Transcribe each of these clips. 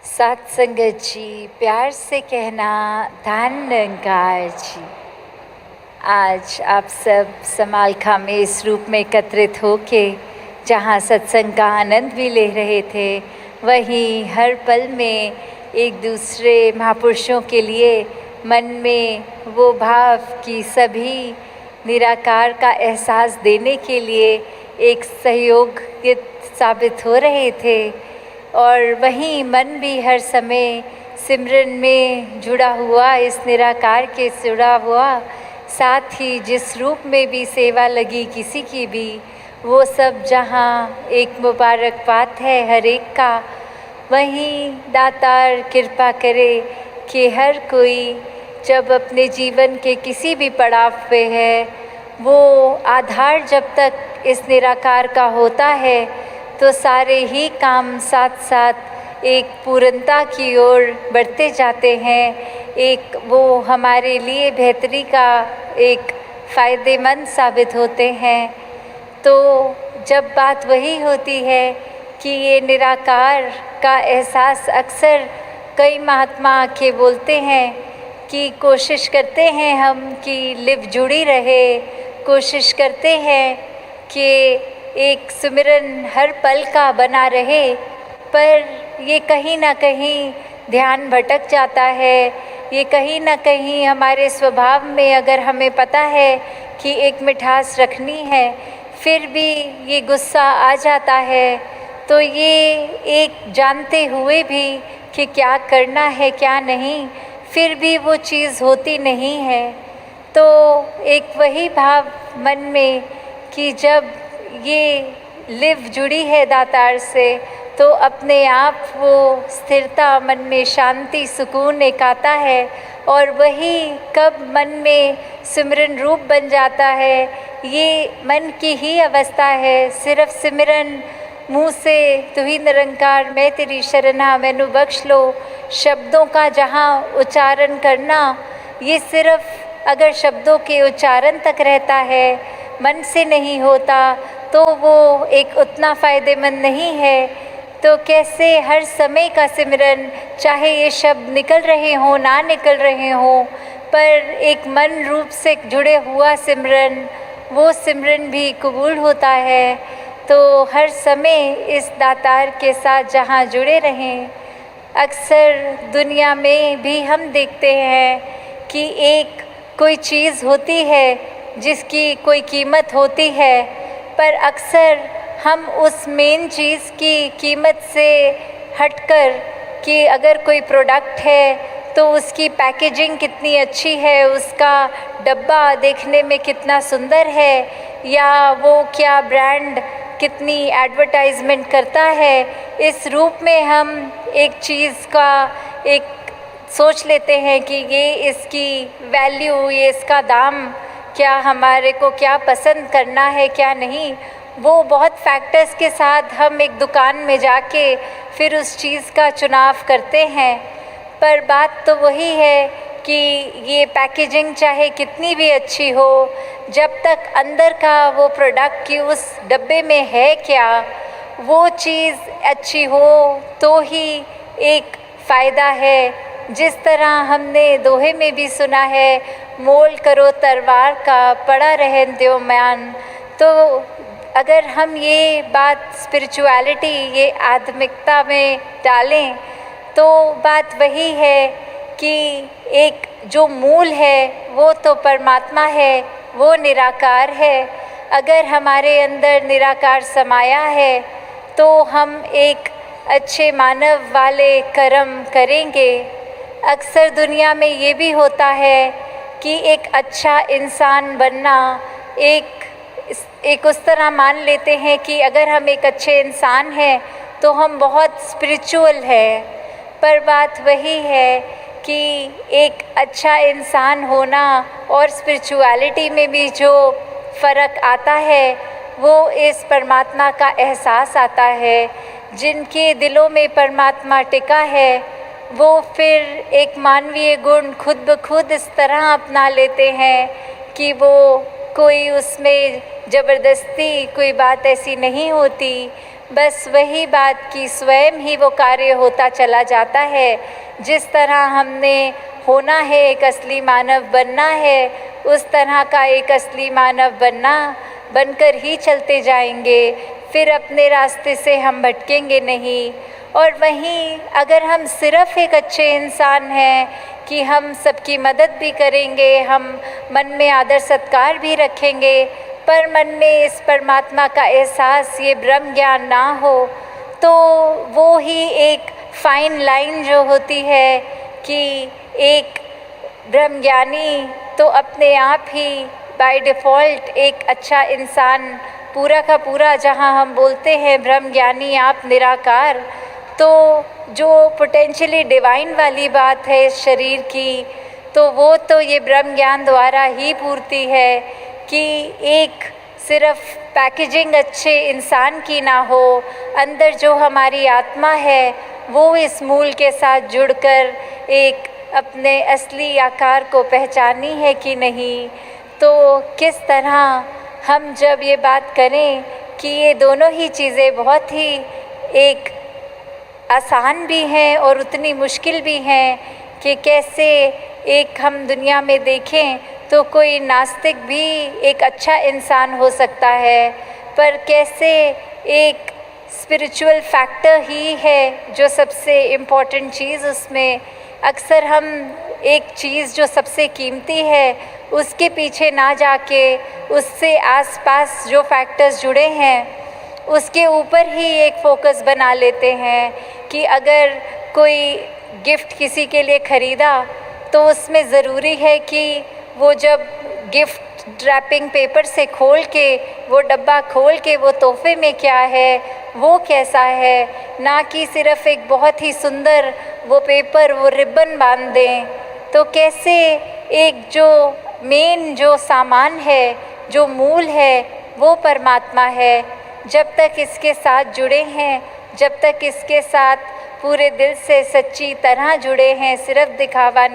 सत्संगत जी, प्यार से कहना धन निरंकार जी। आज आप सब समालखा में इस रूप में एकत्रित होके जहाँ सत्संग का आनंद भी ले रहे थे, वहीं हर पल में एक दूसरे महापुरुषों के लिए मन में वो भाव कि सभी निराकार का एहसास देने के लिए एक सहयोग साबित हो रहे थे। और वहीं मन भी हर समय सिमरन में जुड़ा हुआ, इस निराकार के जुड़ा हुआ, साथ ही जिस रूप में भी सेवा लगी किसी की भी, वो सब जहाँ एक मुबारक बात है हर एक का। वहीं दातार कृपा करे कि हर कोई जब अपने जीवन के किसी भी पड़ाव पे है, वो आधार जब तक इस निराकार का होता है तो सारे ही काम साथ साथ एक पूर्णता की ओर बढ़ते जाते हैं। एक वो हमारे लिए बेहतरी का एक फ़ायदेमंद साबित होते हैं। तो जब बात वही होती है कि ये निराकार का एहसास अक्सर कई महात्मा आके बोलते हैं कि कोशिश करते हैं हम कि लिव जुड़ी रहे, कोशिश करते हैं कि एक सुमिरन हर पल का बना रहे, पर ये कहीं ना कहीं ध्यान भटक जाता है। ये कहीं ना कहीं हमारे स्वभाव में, अगर हमें पता है कि एक मिठास रखनी है, फिर भी ये गुस्सा आ जाता है। तो ये एक जानते हुए भी कि क्या करना है क्या नहीं, फिर भी वो चीज़ होती नहीं है। तो एक वही भाव मन में कि जब ये लिव जुड़ी है दातार से, तो अपने आप वो स्थिरता, मन में शांति, सुकून एक आता है। और वही कब मन में सिमरन रूप बन जाता है, ये मन की ही अवस्था है। सिर्फ सिमरन मुँह से तू ही निरंकार मैं तेरी शरणा मैनू बख्श लो, शब्दों का जहाँ उच्चारण करना, ये सिर्फ अगर शब्दों के उच्चारण तक रहता है, मन से नहीं होता, तो वो एक उतना फ़ायदेमंद नहीं है। तो कैसे हर समय का सिमरन, चाहे ये शब्द निकल रहे हों ना निकल रहे हों, पर एक मन रूप से जुड़े हुआ सिमरन, वो सिमरन भी कबूल होता है। तो हर समय इस दातार के साथ जहाँ जुड़े रहें। अक्सर दुनिया में भी हम देखते हैं कि एक कोई चीज़ होती है जिसकी कोई कीमत होती है, पर अक्सर हम उस मेन चीज़ की कीमत से हटकर कि अगर कोई प्रोडक्ट है तो उसकी पैकेजिंग कितनी अच्छी है, उसका डब्बा देखने में कितना सुंदर है, या वो क्या ब्रांड कितनी एडवर्टाइजमेंट करता है, इस रूप में हम एक चीज़ का एक सोच लेते हैं कि ये इसकी वैल्यू, ये इसका दाम, क्या हमारे को क्या पसंद करना है क्या नहीं। वो बहुत फैक्टर्स के साथ हम एक दुकान में जाके फिर उस चीज़ का चुनाव करते हैं। पर बात तो वही है कि ये पैकेजिंग चाहे कितनी भी अच्छी हो, जब तक अंदर का वो प्रोडक्ट की उस डब्बे में है क्या, वो चीज़ अच्छी हो तो ही एक फ़ायदा है। जिस तरह हमने दोहे में भी सुना है, मोल करो तरवार का पड़ा रहन दो म्यान। तो अगर हम ये बात स्पिरिचुअलिटी, ये आध्यात्मिकता में डालें, तो बात वही है कि एक जो मूल है वो तो परमात्मा है, वो निराकार है। अगर हमारे अंदर निराकार समाया है तो हम एक अच्छे मानव वाले कर्म करेंगे। अक्सर दुनिया में ये भी होता है कि एक अच्छा इंसान बनना एक उस तरह मान लेते हैं कि अगर हम एक अच्छे इंसान हैं तो हम बहुत स्पिरिचुअल हैं। पर बात वही है कि एक अच्छा इंसान होना और स्पिरिचुअलिटी में भी जो फ़र्क आता है, वो इस परमात्मा का एहसास आता है। जिनके दिलों में परमात्मा टिका है, वो फिर एक मानवीय गुण खुद ब खुद इस तरह अपना लेते हैं कि वो कोई उसमें ज़बरदस्ती कोई बात ऐसी नहीं होती, बस वही बात कि स्वयं ही वो कार्य होता चला जाता है। जिस तरह हमने होना है, एक असली मानव बनना है, उस तरह का एक असली मानव बनकर ही चलते जाएंगे। फिर अपने रास्ते से हम भटकेंगे नहीं। और वहीं अगर हम सिर्फ़ एक अच्छे इंसान हैं कि हम सबकी मदद भी करेंगे, हम मन में आदर सत्कार भी रखेंगे, पर मन में इस परमात्मा का एहसास, ये ब्रह्म ज्ञान ना हो, तो वो ही एक फाइन लाइन जो होती है कि एक ब्रह्मज्ञानी तो अपने आप ही बाय डिफ़ॉल्ट एक अच्छा इंसान पूरा का पूरा, जहाँ हम बोलते हैं ब्रह्मज्ञानी आप निराकार, तो जो पोटेंशियली डिवाइन वाली बात है इस शरीर की, तो वो तो ये ब्रह्म ज्ञान द्वारा ही पूर्ति है कि एक सिर्फ पैकेजिंग अच्छे इंसान की ना हो, अंदर जो हमारी आत्मा है वो इस मूल के साथ जुड़कर एक अपने असली आकार को पहचानी है कि नहीं। तो किस तरह हम जब ये बात करें कि ये दोनों ही चीज़ें बहुत ही एक आसान भी हैं और उतनी मुश्किल भी हैं कि कैसे एक हम दुनिया में देखें तो कोई नास्तिक भी एक अच्छा इंसान हो सकता है, पर कैसे एक स्पिरिचुअल फैक्टर ही है जो सबसे इम्पॉर्टेंट चीज़ उसमें। अक्सर हम एक चीज़ जो सबसे कीमती है उसके पीछे ना जाके उससे आसपास जो फैक्टर्स जुड़े हैं उसके ऊपर ही एक फ़ोकस बना लेते हैं कि अगर कोई गिफ्ट किसी के लिए ख़रीदा तो उसमें ज़रूरी है कि वो जब गिफ्ट रैपिंग पेपर से खोल के, वो डब्बा खोल के वो तोहफे में क्या है, वो कैसा है, ना कि सिर्फ़ एक बहुत ही सुंदर वो पेपर, वो रिबन बांध दें। तो कैसे एक जो मेन जो सामान है, जो मूल है, वो परमात्मा है। जब तक इसके साथ जुड़े हैं, जब तक इसके साथ पूरे दिल से सच्ची तरह जुड़े हैं, सिर्फ दिखावा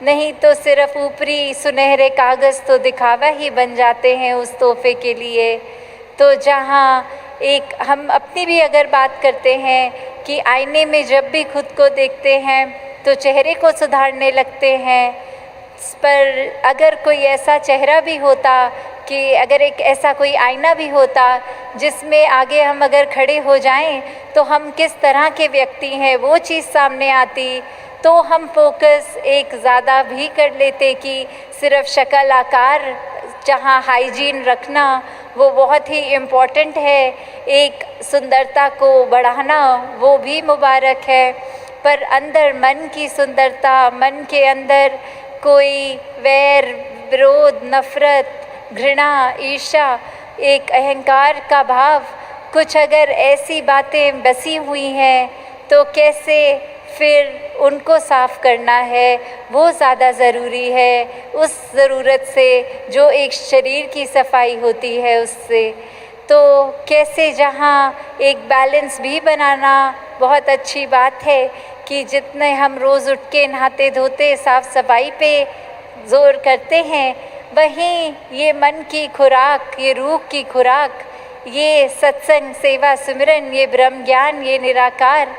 नहीं तो सिर्फ ऊपरी सुनहरे कागज़ तो दिखावा ही बन जाते हैं उस तोहफे के लिए। तो जहाँ एक हम अपनी भी अगर बात करते हैं कि आईने में जब भी खुद को देखते हैं तो चेहरे को सुधारने लगते हैं, पर अगर कोई ऐसा चेहरा भी होता कि अगर एक ऐसा कोई आईना भी होता जिसमें आगे हम अगर खड़े हो जाएं तो हम किस तरह के व्यक्ति हैं वो चीज़ सामने आती, तो हम फोकस एक ज़्यादा भी कर लेते कि सिर्फ शक्ल आकार, जहाँ हाइजीन रखना वो बहुत ही इम्पॉर्टेंट है, एक सुंदरता को बढ़ाना वो भी मुबारक है, पर अंदर मन की सुंदरता, मन के अंदर कोई वैर, विरोध, नफ़रत, घृणा, ईर्ष्या, एक अहंकार का भाव, कुछ अगर ऐसी बातें बसी हुई हैं तो कैसे फिर उनको साफ़ करना है वो ज़्यादा ज़रूरी है उस ज़रूरत से जो एक शरीर की सफाई होती है उससे। तो कैसे जहाँ एक बैलेंस भी बनाना बहुत अच्छी बात है कि जितने हम रोज़ उठ के नहाते धोते साफ़ सफाई पे ज़ोर करते हैं, वहीं ये मन की खुराक, ये रूह की खुराक, ये सत्संग, सेवा, सिमरन, ये ब्रह्म ज्ञान, ये निराकार,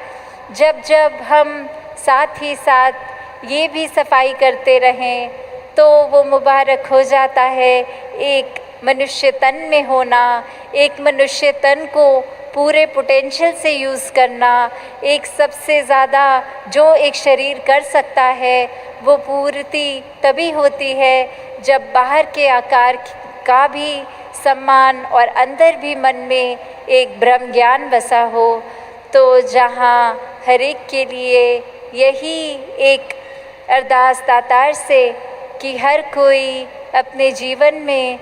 जब जब हम साथ ही साथ ये भी सफाई करते रहें तो वो मुबारक हो जाता है। एक मनुष्य तन में होना, एक मनुष्य तन को पूरे पोटेंशियल से यूज़ करना, एक सबसे ज़्यादा जो एक शरीर कर सकता है वो पूर्ति तभी होती है जब बाहर के आकार का भी सम्मान और अंदर भी मन में एक ब्रह्म ज्ञान बसा हो। तो जहाँ हर एक के लिए यही एक अरदास दातार से कि हर कोई अपने जीवन में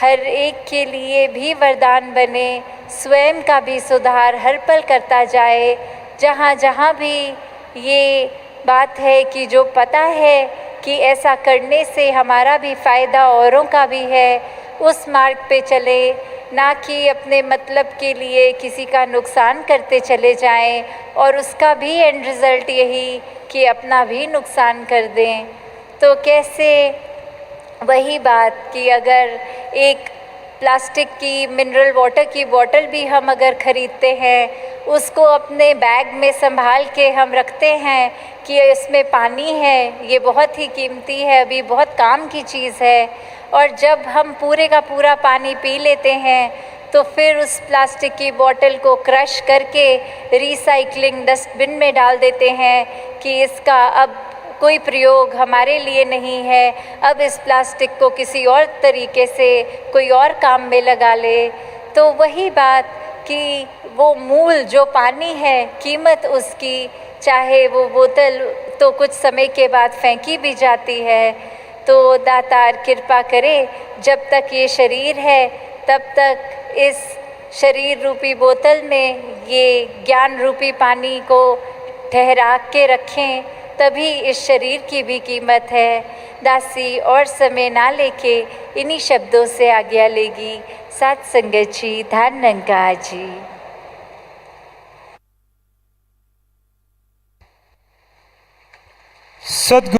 हर एक के लिए भी वरदान बने, स्वयं का भी सुधार हर पल करता जाए। जहाँ जहाँ भी ये बात है कि जो पता है कि ऐसा करने से हमारा भी फ़ायदा औरों का भी है, उस मार्ग पे चले, ना कि अपने मतलब के लिए किसी का नुकसान करते चले जाएं और उसका भी एंड रिज़ल्ट यही कि अपना भी नुकसान कर दें। तो कैसे वही बात कि अगर एक प्लास्टिक की मिनरल वाटर की बॉटल भी हम अगर ख़रीदते हैं, उसको अपने बैग में संभाल के हम रखते हैं कि इसमें पानी है, ये बहुत ही कीमती है, अभी बहुत काम की चीज़ है। और जब हम पूरे का पूरा पानी पी लेते हैं तो फिर उस प्लास्टिक की बॉटल को क्रश करके रिसाइकलिंग डस्टबिन में डाल देते हैं कि इसका अब कोई प्रयोग हमारे लिए नहीं है, अब इस प्लास्टिक को किसी और तरीके से कोई और काम में लगा ले। तो वही बात कि वो मूल जो पानी है, कीमत उसकी, चाहे वो बोतल तो कुछ समय के बाद फेंकी भी जाती है। तो दातार कृपा करे, जब तक ये शरीर है तब तक इस शरीर रूपी बोतल में ये ज्ञान रूपी पानी को ठहरा के रखें, तभी इस शरीर की भी कीमत है। दासी और समय ना लेके इन्हीं शब्दों से आज्ञा लेगी। सात संगत जी, धन्यवाद जी। सद्गुरु